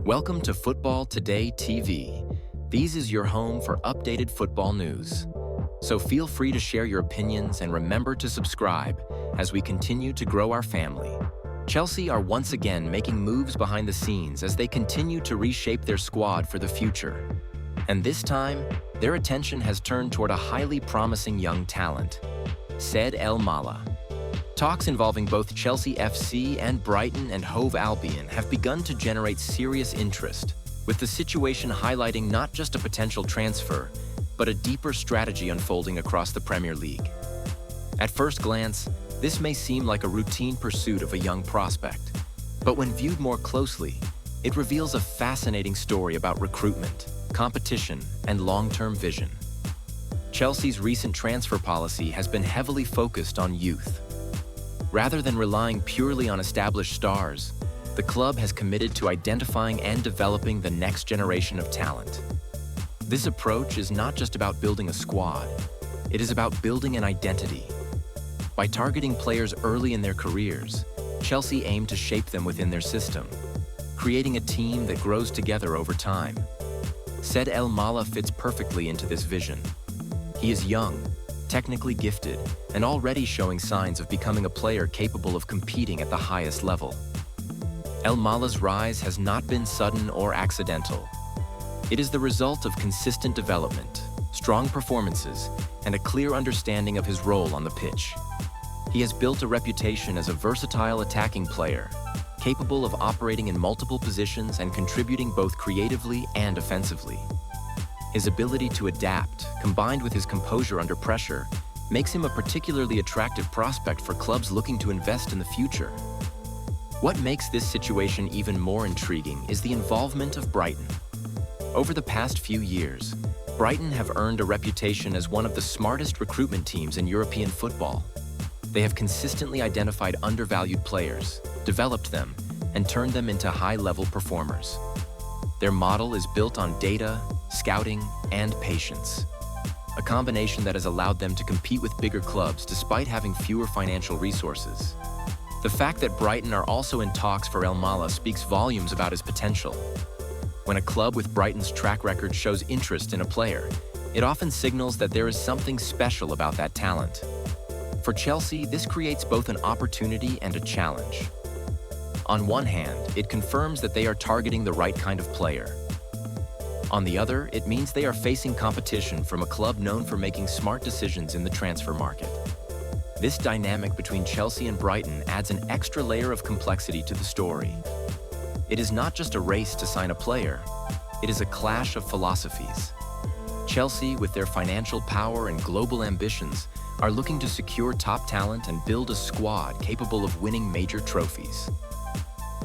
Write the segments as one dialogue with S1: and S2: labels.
S1: Welcome to Football Today TV. These is your home for updated football news. So feel free to share your opinions and remember to subscribe as we continue to grow our family. Chelsea are once again making moves behind the scenes as they continue to reshape their squad for the future. And this time, their attention has turned toward a highly promising young talent, Said El Mala. Talks involving both Chelsea FC and Brighton and Hove Albion have begun to generate serious interest, with the situation highlighting not just a potential transfer, but a deeper strategy unfolding across the Premier League. At first glance, this may seem like a routine pursuit of a young prospect, but when viewed more closely, it reveals a fascinating story about recruitment, competition, and long-term vision. Chelsea's recent transfer policy has been heavily focused on youth. Rather than relying purely on established stars, the club has committed to identifying and developing the next generation of talent. This approach is not just about building a squad, it is about building an identity. By targeting players early in their careers, Chelsea aim to shape them within their system, creating a team that grows together over time. Said El Mala fits perfectly into this vision. He is young, technically gifted, and already showing signs of becoming a player capable of competing at the highest level. El Mala's rise has not been sudden or accidental. It is the result of consistent development, strong performances, and a clear understanding of his role on the pitch. He has built a reputation as a versatile attacking player, capable of operating in multiple positions and contributing both creatively and offensively. His ability to adapt, combined with his composure under pressure, makes him a particularly attractive prospect for clubs looking to invest in the future. What makes this situation even more intriguing is the involvement of Brighton. Over the past few years, Brighton have earned a reputation as one of the smartest recruitment teams in European football. They have consistently identified undervalued players, developed them, and turned them into high-level performers. Their model is built on data, scouting, and patience, a combination that has allowed them to compete with bigger clubs despite having fewer financial resources. The fact that Brighton are also in talks for El Mala speaks volumes about his potential. When a club with Brighton's track record shows interest in a player, it often signals that there is something special about that talent. For Chelsea, this creates both an opportunity and a challenge. On one hand, it confirms that they are targeting the right kind of player. On the other, it means they are facing competition from a club known for making smart decisions in the transfer market. This dynamic between Chelsea and Brighton adds an extra layer of complexity to the story. It is not just a race to sign a player, it is a clash of philosophies. Chelsea, with their financial power and global ambitions, are looking to secure top talent and build a squad capable of winning major trophies.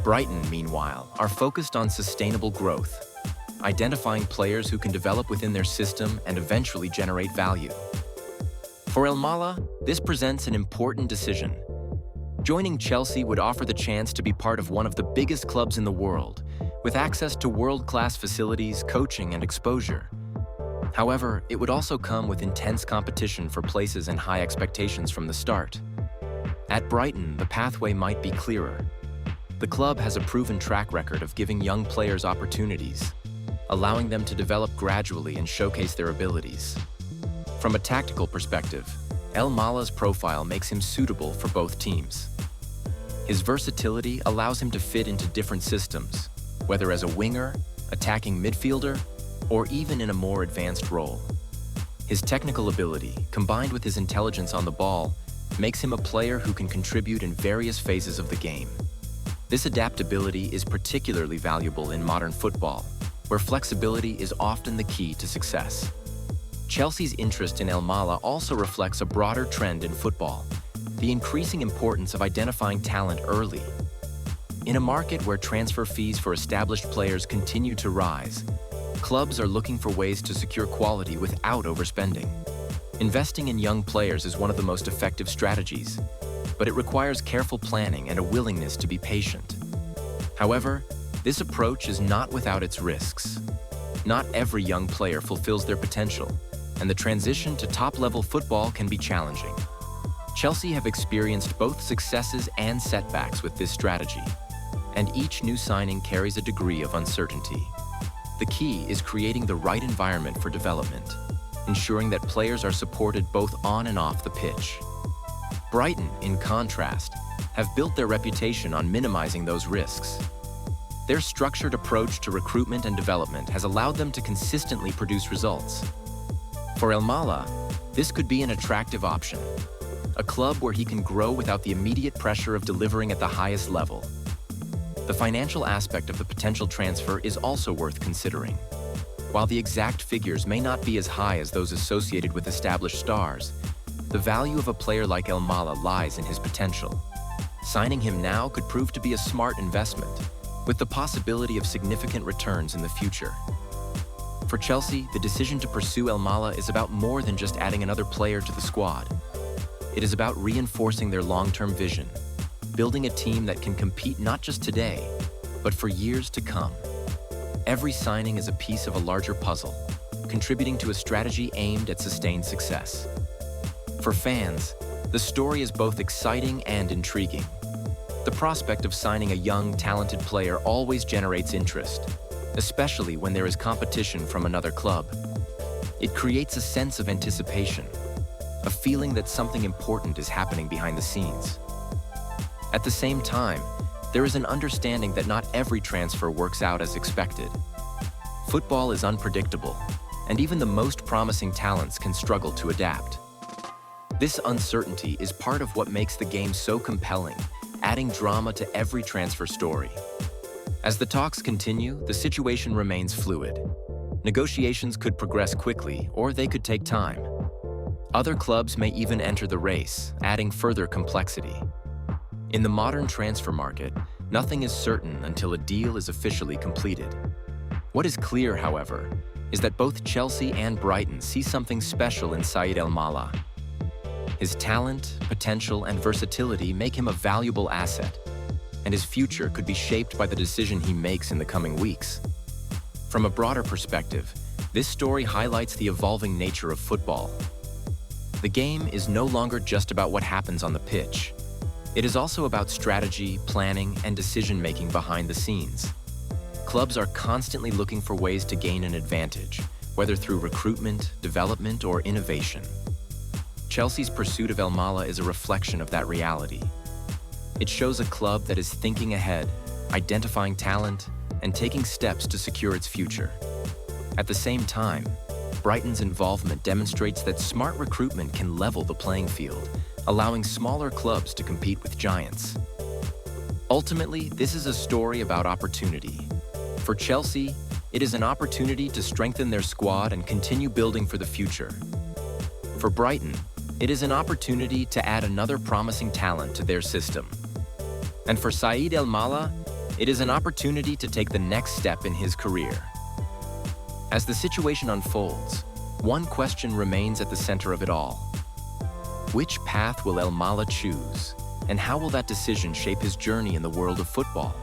S1: Brighton, meanwhile, are focused on sustainable growth, identifying players who can develop within their system and eventually generate value. For El Mala, this presents an important decision. Joining Chelsea would offer the chance to be part of one of the biggest clubs in the world, with access to world-class facilities, coaching, and exposure. However, it would also come with intense competition for places and high expectations from the start. At Brighton, the pathway might be clearer. The club has a proven track record of giving young players opportunities, allowing them to develop gradually and showcase their abilities. From a tactical perspective, El Mala's profile makes him suitable for both teams. His versatility allows him to fit into different systems, whether as a winger, attacking midfielder, or even in a more advanced role. His technical ability, combined with his intelligence on the ball, makes him a player who can contribute in various phases of the game. This adaptability is particularly valuable in modern football, where flexibility is often the key to success. Chelsea's interest in El Mala also reflects a broader trend in football, the increasing importance of identifying talent early. In a market where transfer fees for established players continue to rise, clubs are looking for ways to secure quality without overspending. Investing in young players is one of the most effective strategies, but it requires careful planning and a willingness to be patient. However, this approach is not without its risks. Not every young player fulfills their potential, and the transition to top-level football can be challenging. Chelsea have experienced both successes and setbacks with this strategy. and each new signing carries a degree of uncertainty. The key is creating the right environment for development, ensuring that players are supported both on and off the pitch. Brighton, in contrast, have built their reputation on minimizing those risks. Their structured approach to recruitment and development has allowed them to consistently produce results. For El Mala, this could be an attractive option, a club where he can grow without the immediate pressure of delivering at the highest level. The financial aspect of the potential transfer is also worth considering. While the exact figures may not be as high as those associated with established stars, the value of a player like El Mala lies in his potential. Signing him now could prove to be a smart investment, with the possibility of significant returns in the future. For Chelsea, the decision to pursue El Mala is about more than just adding another player to the squad. It is about reinforcing their long-term vision, building a team that can compete not just today, but for years to come. Every signing is a piece of a larger puzzle, contributing to a strategy aimed at sustained success. For fans, the story is both exciting and intriguing. The prospect of signing a young, talented player always generates interest, especially when there is competition from another club. It creates a sense of anticipation, a feeling that something important is happening behind the scenes. At the same time, there is an understanding that not every transfer works out as expected. Football is unpredictable, and even the most promising talents can struggle to adapt. This uncertainty is part of what makes the game so compelling, adding drama to every transfer story. As the talks continue, the situation remains fluid. Negotiations could progress quickly, or they could take time. Other clubs may even enter the race, adding further complexity. In the modern transfer market, nothing is certain until a deal is officially completed. What is clear, however, is that both Chelsea and Brighton see something special in Said El Mala. His talent, potential, and versatility make him a valuable asset, and his future could be shaped by the decision he makes in the coming weeks. From a broader perspective, this story highlights the evolving nature of football. The game is no longer just about what happens on the pitch. It is also about strategy, planning, and decision-making behind the scenes. Clubs are constantly looking for ways to gain an advantage, whether through recruitment, development, or innovation. Chelsea's pursuit of El Mala is a reflection of that reality. It shows a club that is thinking ahead, identifying talent, and taking steps to secure its future. At the same time, Brighton's involvement demonstrates that smart recruitment can level the playing field, allowing smaller clubs to compete with giants. Ultimately, this is a story about opportunity. For Chelsea, it is an opportunity to strengthen their squad and continue building for the future. For Brighton, it is an opportunity to add another promising talent to their system. And for Said El Mala, it is an opportunity to take the next step in his career. As the situation unfolds, one question remains at the center of it all. Which path will El Mala choose, and how will that decision shape his journey in the world of football?